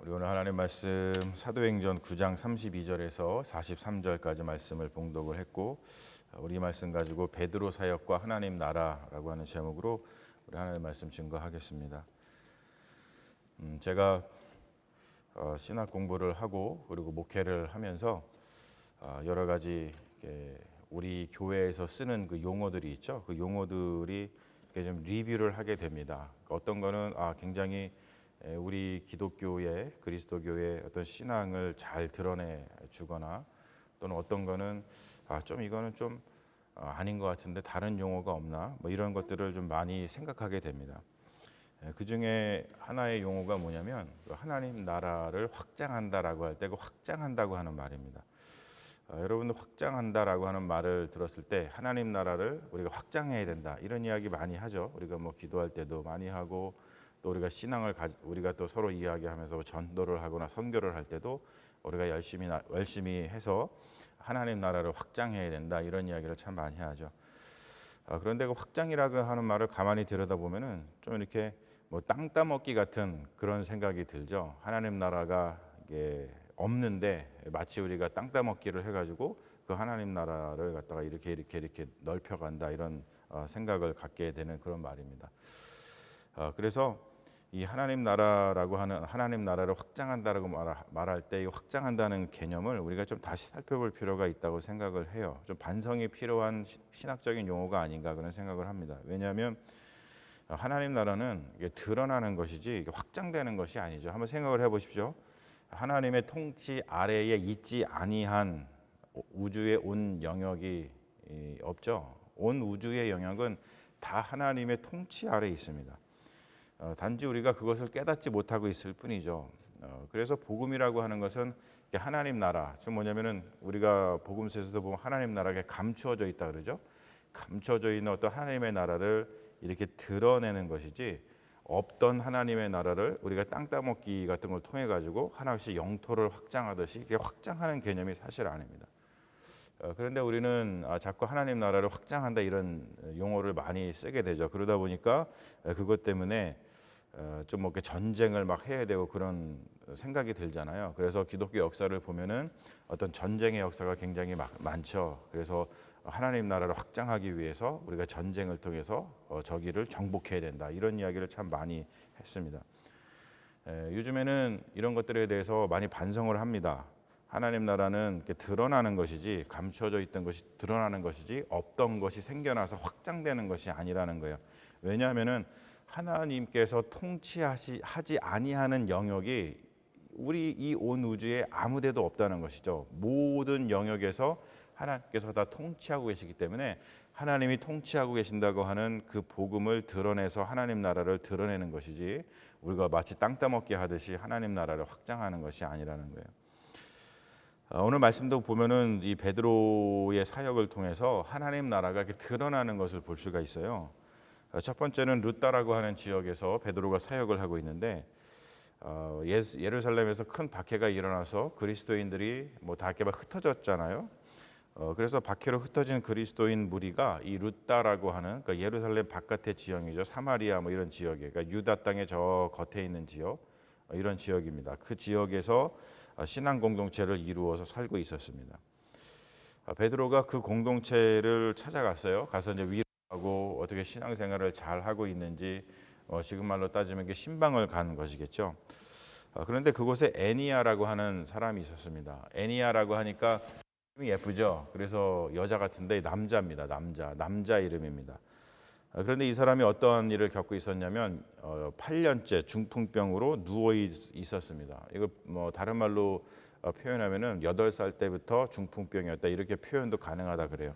우리 오늘 하나님 말씀 사도행전 9장 32절에서 43절까지 말씀을 봉독을 했고, 우리 말씀 가지고 베드로 사역과 하나님 나라라고 하는 제목으로 우리 하나님 말씀 증거하겠습니다. 제가 신학 공부를 하고 그리고 목회를 하면서 여러 가지 우리 교회에서 쓰는 그 용어들이 있죠. 그 용어들이 좀 리뷰를 하게 됩니다. 어떤 거는 굉장히 우리 기독교의 그리스도교의 어떤 신앙을 잘 드러내 주거나, 또는 어떤 거는 좀 이거는 좀 아닌 것 같은데 다른 용어가 없나, 뭐 이런 것들을 좀 많이 생각하게 됩니다. 그 중에 하나의 용어가 뭐냐면 하나님 나라를 확장한다라고 할 때 그 확장한다고 하는 말입니다. 여러분들 확장한다라고 하는 말을 들었을 때 하나님 나라를 우리가 확장해야 된다, 이런 이야기 많이 하죠. 우리가 뭐 기도할 때도 많이 하고, 또 우리가 신앙을 우리가 또 서로 이야기하면서 전도를 하거나 선교를 할 때도 우리가 열심히 해서 하나님 나라를 확장해야 된다, 이런 이야기를 참 많이 하죠. 그런데 그 확장이라고 하는 말을 가만히 들여다보면은 좀 이렇게 뭐 땅 따먹기 같은 그런 생각이 들죠. 하나님 나라가 이게 없는데 마치 우리가 땅 따먹기를 해가지고 그 하나님 나라를 갖다가 이렇게 넓혀간다, 이런 생각을 갖게 되는 그런 말입니다. 그래서 이 하나님 나라라고 하는, 하나님 나라를 확장한다라고 말할 때 이 확장한다는 개념을 우리가 좀 다시 살펴볼 필요가 있다고 생각을 해요. 좀 반성이 필요한 신학적인 용어가 아닌가 그런 생각을 합니다. 왜냐하면 하나님 나라는 이게 드러나는 것이지 이게 확장되는 것이 아니죠. 한번 생각을 해보십시오. 하나님의 통치 아래에 있지 아니한 우주의 온 영역이 없죠. 온 우주의 영역은 다 하나님의 통치 아래에 있습니다. 단지 우리가 그것을 깨닫지 못하고 있을 뿐이죠. 그래서 복음이라고 하는 것은 하나님 나라, 좀 뭐냐면은 우리가 복음서에서도 보면 하나님 나라가 감추어져 있다 그러죠. 감춰져 있는 어떤 하나님의 나라를 이렇게 드러내는 것이지, 없던 하나님의 나라를 우리가 땅 따먹기 같은 걸 통해 가지고 하나씩 영토를 확장하듯이 이게 확장하는 개념이 사실 아닙니다. 그런데 우리는 자꾸 하나님 나라를 확장한다, 이런 용어를 많이 쓰게 되죠. 그러다 보니까 그것 때문에 좀 뭐 전쟁을 막 해야 되고 그런 생각이 들잖아요. 그래서 기독교 역사를 보면은 어떤 전쟁의 역사가 굉장히 많죠. 그래서 하나님 나라를 확장하기 위해서 우리가 전쟁을 통해서 저기를 정복해야 된다, 이런 이야기를 참 많이 했습니다. 요즘에는 이런 것들에 대해서 많이 반성을 합니다. 하나님 나라는 이렇게 드러나는 것이지, 감추어져 있던 것이 드러나는 것이지, 없던 것이 생겨나서 확장되는 것이 아니라는 거예요. 왜냐하면은 하나님께서 통치하지 아니하는 영역이 우리 이 온 우주에 아무데도 없다는 것이죠. 모든 영역에서 하나님께서 다 통치하고 계시기 때문에 하나님이 통치하고 계신다고 하는 그 복음을 드러내서 하나님 나라를 드러내는 것이지, 우리가 마치 땅 따먹기 하듯이 하나님 나라를 확장하는 것이 아니라는 거예요. 오늘 말씀도 보면은 이 베드로의 사역을 통해서 하나님 나라가 이렇게 드러나는 것을 볼 수가 있어요. 첫 번째는 루다라고 하는 지역에서 베드로가 사역을 하고 있는데, 예루살렘에서 큰 박해가 일어나서 그리스도인들이 다 이렇게 막 흩어졌잖아요. 그래서 박해로 흩어진 그리스도인 무리가 이 루다라고 하는, 그러니까 예루살렘 바깥의 지역이죠. 사마리아 뭐 이런 지역에, 그러니까 유다 땅의 저 겉에 있는 지역, 이런 지역입니다. 그 지역에서 신앙 공동체를 이루어서 살고 있었습니다. 베드로가 그 공동체를 찾아갔어요. 가서 이제 위로하고 어떻게 신앙생활을 잘 하고 있는지, 지금 말로 따지면 신방을 간 것이겠죠. 그런데 그곳에 애니아라고 하는 사람이 있었습니다. 애니아라고 하니까 이름이 예쁘죠. 그래서 여자 같은데 남자입니다. 남자 이름입니다. 그런데 이 사람이 어떤 일을 겪고 있었냐면 8년째 중풍병으로 누워 있었습니다. 이거 뭐 다른 말로 표현하면은 8살 때부터 중풍병이었다, 이렇게 표현도 가능하다 그래요.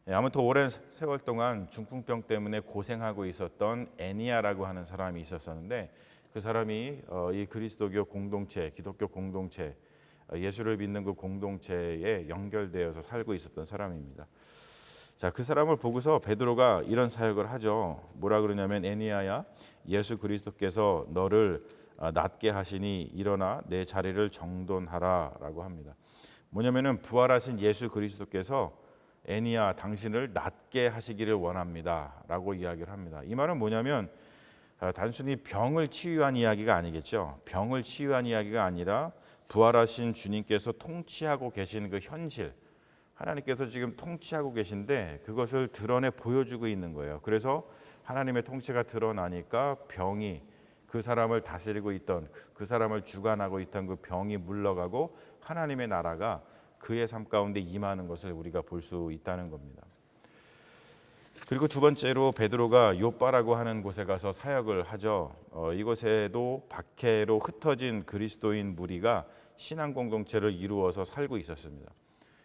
아무튼 오랜 세월 동안 중풍병 때문에 고생하고 있었던 애니아라고 하는 사람이 있었는데, 그 사람이 이 그리스도교 공동체, 기독교 공동체, 예수를 믿는 그 공동체에 연결되어서 살고 있었던 사람입니다. 자, 그 사람을 보고서 베드로가 이런 사역을 하죠. 뭐라 그러냐면, 애니아야, 예수 그리스도께서 너를 낫게 하시니 일어나 내 자리를 정돈하라라고 합니다. 뭐냐면은 부활하신 예수 그리스도께서 애니아 당신을 낫게 하시기를 원합니다라고 이야기를 합니다. 이 말은 뭐냐면 단순히 병을 치유한 이야기가 아니겠죠. 병을 치유한 이야기가 아니라 부활하신 주님께서 통치하고 계신 그 현실, 하나님께서 지금 통치하고 계신데 그것을 드러내 보여주고 있는 거예요. 그래서 하나님의 통치가 드러나니까 병이 그 사람을 다스리고 있던, 그 사람을 주관하고 있던 그 병이 물러가고 하나님의 나라가 그의 삶 가운데 임하는 것을 우리가 볼 수 있다는 겁니다. 그리고 두 번째로 베드로가 요빠라고 하는 곳에 가서 사역을 하죠. 이곳에도 박해로 흩어진 그리스도인 무리가 신앙 공동체를 이루어서 살고 있었습니다.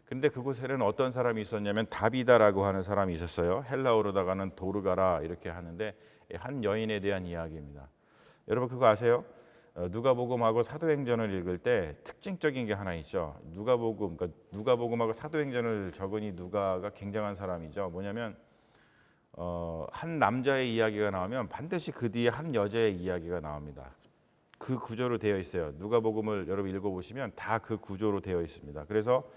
근데 그곳에는 어떤 사람이 있었냐면 다비다라고 하는 사람이 있었어요. 헬라어로다가는 도르가라 이렇게 하는데 한 여인에 대한 이야기입니다. 여러분 그거 아세요? 누가복음하고 사도행전을 읽을 때 특징적인 게 하나 있죠. 누가복음하고 사도행전을 적으니 누가가 굉장한 사람이죠. 뭐냐면 한 남자의 이야기가 나오면 반드시 그 뒤에 한 여자의 이야기가 나옵니다. 그 구조로 되어 있어요. 누가복음을 여러분 읽어보시면 다 그 구조로 되어 있습니다. 그래서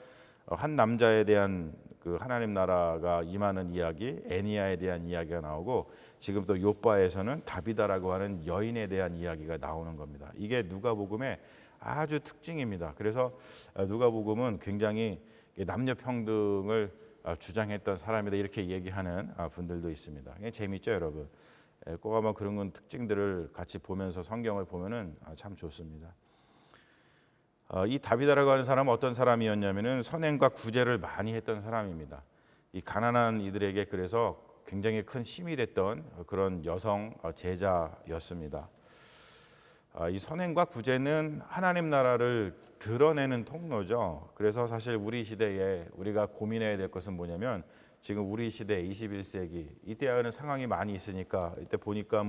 한 남자에 대한 그 하나님 나라가 임하는 이야기, 애니야에 대한 이야기가 나오고 지금 또 요바에서는 다비다라고 하는 여인에 대한 이야기가 나오는 겁니다. 이게 누가복음의 아주 특징입니다. 그래서 누가복음은 굉장히 남녀 평등을 주장했던 사람이다 이렇게 얘기하는 분들도 있습니다. 재밌죠, 여러분? 꼭 한번 그런 건 특징들을 같이 보면서 성경을 보면은 참 좋습니다. 이 다비다라고 하는 사람은 어떤 사람이었냐면은 선행과 구제를 많이 했던 사람입니다. 이 가난한 이들에게 그래서 굉장히 큰 힘이 됐던 그런 여성 제자였습니다. 이 선행과 구제는 하나님 나라를 드러내는 통로죠. 그래서 사실 우리 시대에 우리가 고민해야 될 것은 뭐냐면 지금 우리 시대 21세기 이때하는 상황이 많이 있으니까 이때 보니까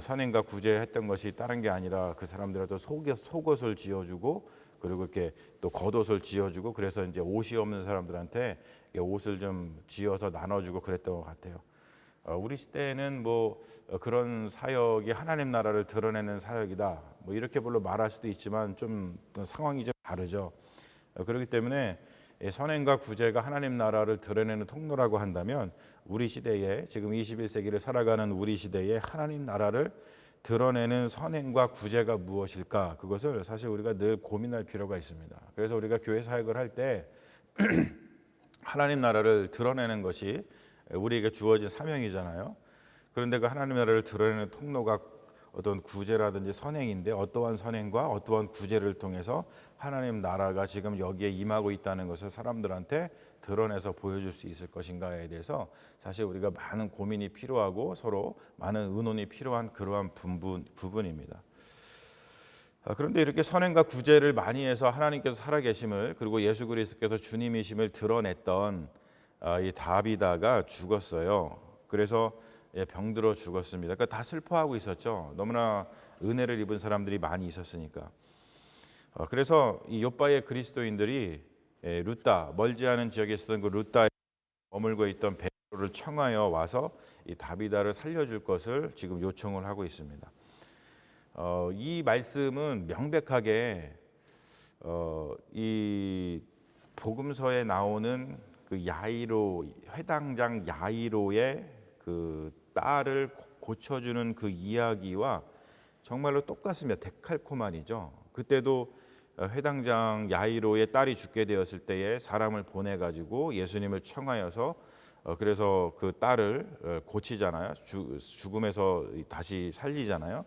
선행과 구제했던 것이 다른 게 아니라 그 사람들한테 속옷을 지어주고 그리고 이렇게 또 겉옷을 지어주고 그래서 이제 옷이 없는 사람들한테 옷을 좀 지어서 나눠주고 그랬던 것 같아요. 우리 시대에는 그런 사역이 하나님 나라를 드러내는 사역이다. 이렇게 별로 말할 수도 있지만 좀 상황이 좀 다르죠. 그렇기 때문에 선행과 구제가 하나님 나라를 드러내는 통로라고 한다면 우리 시대에 지금 21세기를 살아가는 우리 시대에 하나님 나라를 드러내는 선행과 구제가 무엇일까? 그것을 사실 우리가 늘 고민할 필요가 있습니다. 그래서 우리가 교회 사역을 할 때 하나님 나라를 드러내는 것이 우리에게 주어진 사명이잖아요. 그런데 그 하나님 나라를 드러내는 통로가 어떤 구제라든지 선행인데 어떠한 선행과 어떠한 구제를 통해서 하나님 나라가 지금 여기에 임하고 있다는 것을 사람들한테 드러내서 보여줄 수 있을 것인가에 대해서 사실 우리가 많은 고민이 필요하고 서로 많은 의논이 필요한 그러한 부분입니다. 그런데 이렇게 선행과 구제를 많이 해서 하나님께서 살아계심을 그리고 예수 그리스도께서 주님이심을 드러냈던 이 다비다가 죽었어요. 그래서 병들어 죽었습니다. 그러니까 다 슬퍼하고 있었죠. 너무나 은혜를 입은 사람들이 많이 있었으니까. 그래서 이 요바의 그리스도인들이 루다 멀지 않은 지역에 있었던 그 루다에 머물고 있던 베드로를 청하여 와서 이 다비다를 살려줄 것을 지금 요청을 하고 있습니다. 이 말씀은 명백하게 이 복음서에 나오는 그 야이로 회당장 야이로의 그 딸을 고쳐주는 그 이야기와 정말로 똑같습니다. 데칼코마니죠. 그때도 회당장 야이로의 딸이 죽게 되었을 때에 사람을 보내 가지고 예수님을 청하여서 그래서 그 딸을 고치잖아요. 죽음에서 다시 살리잖아요.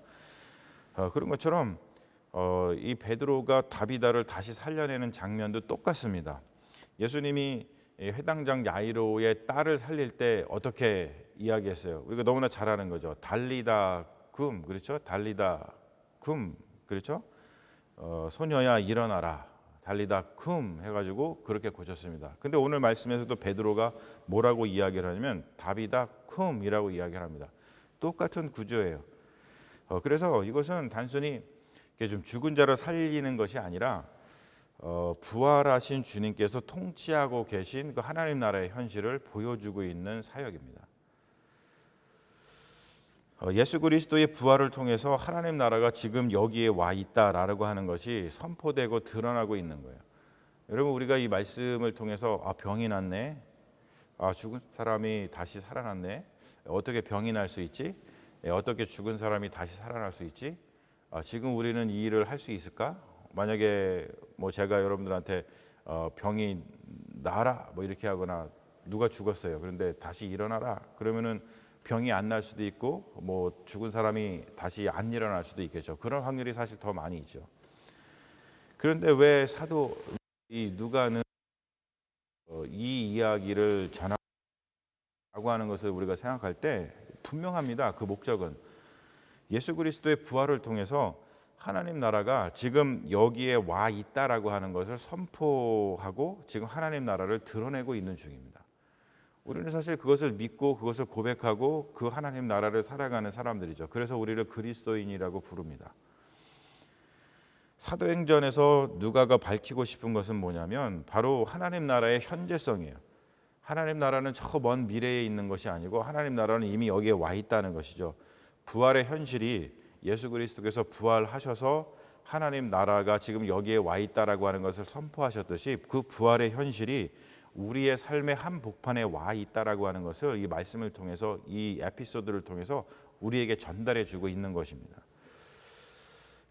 그런 것처럼 이 베드로가 다비다를 다시 살려내는 장면도 똑같습니다. 예수님이 회당장 야이로의 딸을 살릴 때 어떻게 이야기했어요? 우리가 너무나 잘 아는 거죠. 달리다 굼, 그렇죠? 달리다 굼, 그렇죠? 소녀야 일어나라. 달리다 쿰 해가지고 그렇게 고쳤습니다. 근데 오늘 말씀에서도 베드로가 뭐라고 이야기를 하냐면 다비다 쿰이라고 이야기를 합니다. 똑같은 구조예요. 그래서 이것은 단순히 좀 죽은 자를 살리는 것이 아니라 부활하신 주님께서 통치하고 계신 그 하나님 나라의 현실을 보여주고 있는 사역입니다. 예수 그리스도의 부활을 통해서 하나님 나라가 지금 여기에 와 있다라고 하는 것이 선포되고 드러나고 있는 거예요. 여러분 우리가 이 말씀을 통해서 병이 났네, 죽은 사람이 다시 살아났네, 어떻게 병이 날 수 있지? 어떻게 죽은 사람이 다시 살아날 수 있지? 지금 우리는 이 일을 할 수 있을까? 만약에 뭐 제가 여러분들한테 병이 나라 뭐 이렇게 하거나 누가 죽었어요. 그런데 다시 일어나라. 그러면은 병이 안 날 수도 있고 뭐 죽은 사람이 다시 안 일어날 수도 있겠죠. 그런 확률이 사실 더 많이 있죠. 그런데 왜 사도 이 누가는 이 이야기를 전하고 하는 것을 우리가 생각할 때 분명합니다. 그 목적은 예수 그리스도의 부활을 통해서 하나님 나라가 지금 여기에 와 있다라고 하는 것을 선포하고 지금 하나님 나라를 드러내고 있는 중입니다. 우리는 사실 그것을 믿고 그것을 고백하고 그 하나님 나라를 살아가는 사람들이죠. 그래서 우리를 그리스도인이라고 부릅니다. 사도행전에서 누가가 밝히고 싶은 것은 뭐냐면 바로 하나님 나라의 현재성이에요. 하나님 나라는 저 먼 미래에 있는 것이 아니고 하나님 나라는 이미 여기에 와 있다는 것이죠. 부활의 현실이 예수 그리스도께서 부활하셔서 하나님 나라가 지금 여기에 와 있다라고 하는 것을 선포하셨듯이 그 부활의 현실이 우리의 삶의 한복판에 와 있다라고 하는 것을 이 말씀을 통해서 이 에피소드를 통해서 우리에게 전달해 주고 있는 것입니다.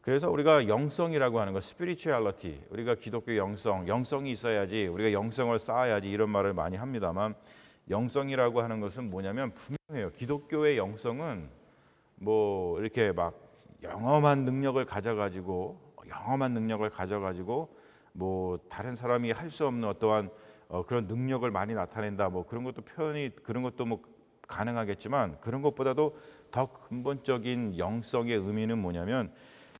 그래서 우리가 영성이라고 하는 것, spirituality, 우리가 기독교 영성이 있어야지 우리가 영성을 쌓아야지 이런 말을 많이 합니다만 영성이라고 하는 것은 뭐냐면 분명해요. 기독교의 영성은 뭐 이렇게 막 영험한 능력을 가져가지고 뭐 다른 사람이 할 수 없는 어떠한 그런 능력을 많이 나타낸다. 뭐 그런 것도 그런 것도 뭐 가능하겠지만 그런 것보다도 더 근본적인 영성의 의미는 뭐냐면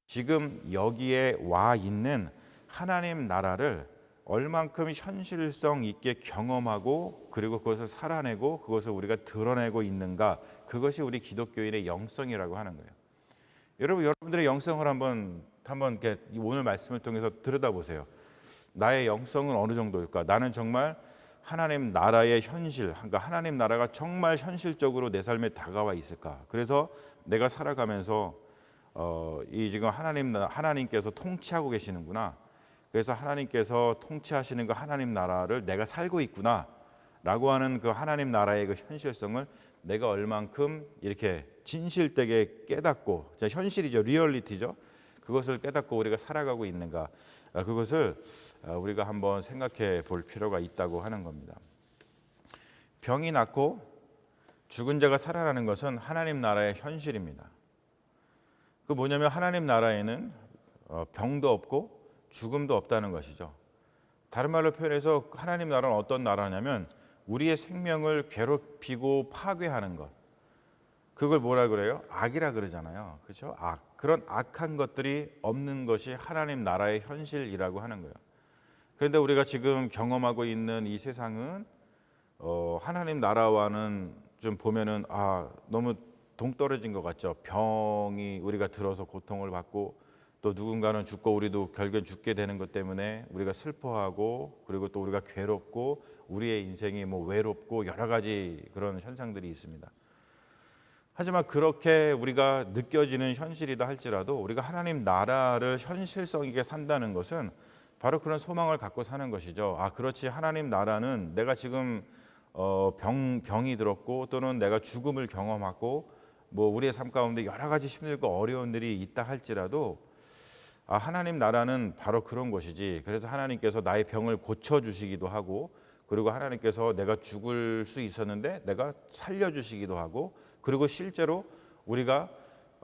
지금 여기에 와 있는 하나님 나라를 얼만큼 현실성 있게 경험하고 그리고 그것을 살아내고 그것을 우리가 드러내고 있는가, 그것이 우리 기독교인의 영성이라고 하는 거예요. 여러분들의 영성을 한번 이렇게 오늘 말씀을 통해서 들여다보세요. 나의 영성은 어느 정도일까? 나는 정말 하나님 나라의 현실, 그러니까 하나님 나라가 정말 현실적으로 내 삶에 다가와 있을까? 그래서 내가 살아가면서 이 지금 하나님께서 통치하고 계시는구나. 그래서 하나님께서 통치하시는 그 하나님 나라를 내가 살고 있구나라고 하는 그 하나님 나라의 그 현실성을 내가 얼만큼 이렇게 진실되게 깨닫고, 현실이죠, 리얼리티죠. 그것을 깨닫고 우리가 살아가고 있는가? 그것을 우리가 한번 생각해 볼 필요가 있다고 하는 겁니다. 병이 낫고 죽은 자가 살아나는 것은 하나님 나라의 현실입니다. 그 뭐냐면 하나님 나라에는 병도 없고 죽음도 없다는 것이죠. 다른 말로 표현해서 하나님 나라는 어떤 나라냐면 우리의 생명을 괴롭히고 파괴하는 것. 그걸 뭐라 그래요? 악이라 그러잖아요. 그렇죠? 악. 그런 악한 것들이 없는 것이 하나님 나라의 현실이라고 하는 거예요. 그런데 우리가 지금 경험하고 있는 이 세상은 하나님 나라와는 좀 보면은 너무 동떨어진 것 같죠. 병이 우리가 들어서 고통을 받고 또 누군가는 죽고 우리도 결국엔 죽게 되는 것 때문에 우리가 슬퍼하고 그리고 또 우리가 괴롭고 우리의 인생이 뭐 외롭고 여러 가지 그런 현상들이 있습니다. 하지만 그렇게 우리가 느껴지는 현실이다 할지라도 우리가 하나님 나라를 현실성 있게 산다는 것은 바로 그런 소망을 갖고 사는 것이죠. 그렇지, 하나님 나라는 내가 지금 병이 들었고 또는 내가 죽음을 경험하고 뭐 우리의 삶 가운데 여러 가지 힘들고 어려운 일이 있다 할지라도 하나님 나라는 바로 그런 것이지. 그래서 하나님께서 나의 병을 고쳐주시기도 하고 그리고 하나님께서 내가 죽을 수 있었는데 내가 살려주시기도 하고 그리고 실제로 우리가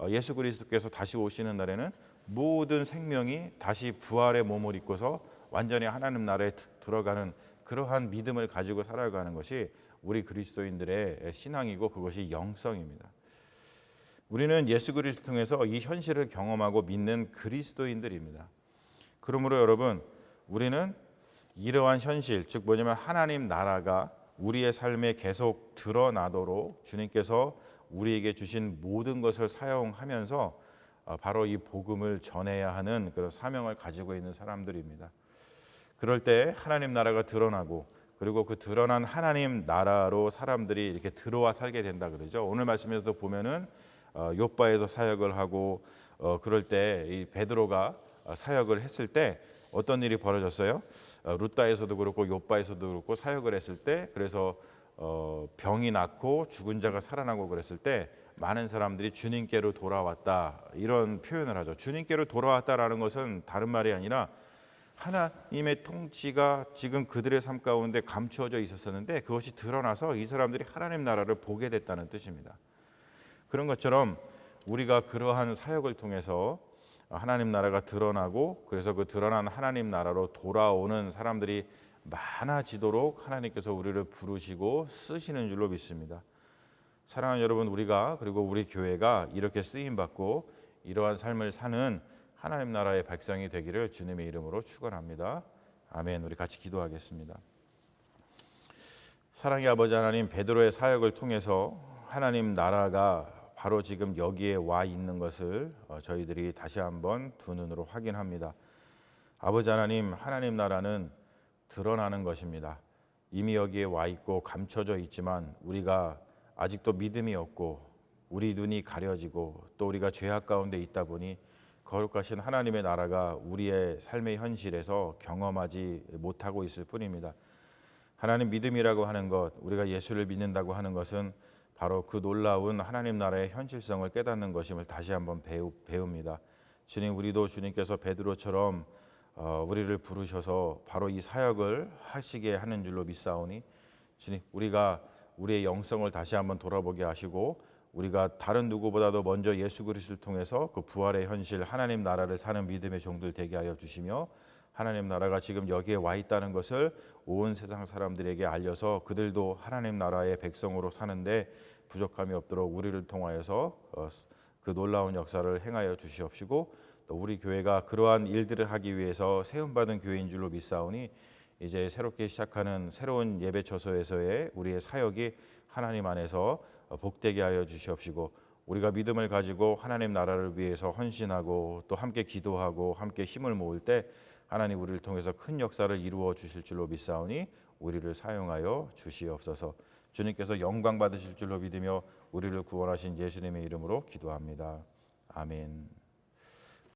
예수 그리스도께서 다시 오시는 날에는 모든 생명이 다시 부활의 몸을 입고서 완전히 하나님 나라에 들어가는 그러한 믿음을 가지고 살아가는 것이 우리 그리스도인들의 신앙이고 그것이 영성입니다. 우리는 예수 그리스도 통해서 이 현실을 경험하고 믿는 그리스도인들입니다. 그러므로 여러분, 우리는 이러한 현실, 즉 뭐냐면 하나님 나라가 우리의 삶에 계속 드러나도록 주님께서 우리에게 주신 모든 것을 사용하면서 바로 이 복음을 전해야 하는 그런 사명을 가지고 있는 사람들입니다. 그럴 때 하나님 나라가 드러나고 그리고 그 드러난 하나님 나라로 사람들이 이렇게 들어와 살게 된다 그러죠. 오늘 말씀에서도 보면은 욥바에서 사역을 하고 그럴 때 이 베드로가 사역을 했을 때 어떤 일이 벌어졌어요? 루다에서도 그렇고 욥바에서도 그렇고 사역을 했을 때 그래서 병이 낫고 죽은 자가 살아나고 그랬을 때 많은 사람들이 주님께로 돌아왔다 이런 표현을 하죠. 주님께로 돌아왔다라는 것은 다른 말이 아니라 하나님의 통치가 지금 그들의 삶 가운데 감추어져 있었는데 그것이 드러나서 이 사람들이 하나님 나라를 보게 됐다는 뜻입니다. 그런 것처럼 우리가 그러한 사역을 통해서 하나님 나라가 드러나고 그래서 그 드러난 하나님 나라로 돌아오는 사람들이 많아지도록 하나님께서 우리를 부르시고 쓰시는 줄로 믿습니다. 사랑하는 여러분, 우리가 그리고 우리 교회가 이렇게 쓰임 받고 이러한 삶을 사는 하나님 나라의 백성이 되기를 주님의 이름으로 축원합니다. 아멘. 우리 같이 기도하겠습니다. 사랑의 아버지 하나님, 베드로의 사역을 통해서 하나님 나라가 바로 지금 여기에 와 있는 것을 저희들이 다시 한번 두 눈으로 확인합니다. 아버지 하나님, 하나님 나라는 드러나는 것입니다. 이미 여기에 와 있고 감춰져 있지만 우리가 아직도 믿음이 없고 우리 눈이 가려지고 또 우리가 죄악 가운데 있다 보니 거룩하신 하나님의 나라가 우리의 삶의 현실에서 경험하지 못하고 있을 뿐입니다. 하나님, 믿음이라고 하는 것, 우리가 예수를 믿는다고 하는 것은 바로 그 놀라운 하나님 나라의 현실성을 깨닫는 것임을 다시 한번 배웁니다. 주님, 우리도 주님께서 베드로처럼 우리를 부르셔서 바로 이 사역을 하시게 하는 줄로 믿사오니 주님, 우리가 우리의 영성을 다시 한번 돌아보게 하시고 우리가 다른 누구보다도 먼저 예수 그리스도를 통해서 그 부활의 현실 하나님 나라를 사는 믿음의 종들 되게 하여 주시며 하나님 나라가 지금 여기에 와 있다는 것을 온 세상 사람들에게 알려서 그들도 하나님 나라의 백성으로 사는데 부족함이 없도록 우리를 통하여서 그 놀라운 역사를 행하여 주시옵시고 또 우리 교회가 그러한 일들을 하기 위해서 세움받은 교회인 줄로 믿사오니 이제 새롭게 시작하는 새로운 예배처소에서의 우리의 사역이 하나님 안에서 복되게 하여 주시옵시고 우리가 믿음을 가지고 하나님 나라를 위해서 헌신하고 또 함께 기도하고 함께 힘을 모을 때 하나님 우리를 통해서 큰 역사를 이루어 주실 줄로 믿사오니 우리를 사용하여 주시옵소서. 주님께서 영광 받으실 줄로 믿으며 우리를 구원하신 예수님의 이름으로 기도합니다. 아멘.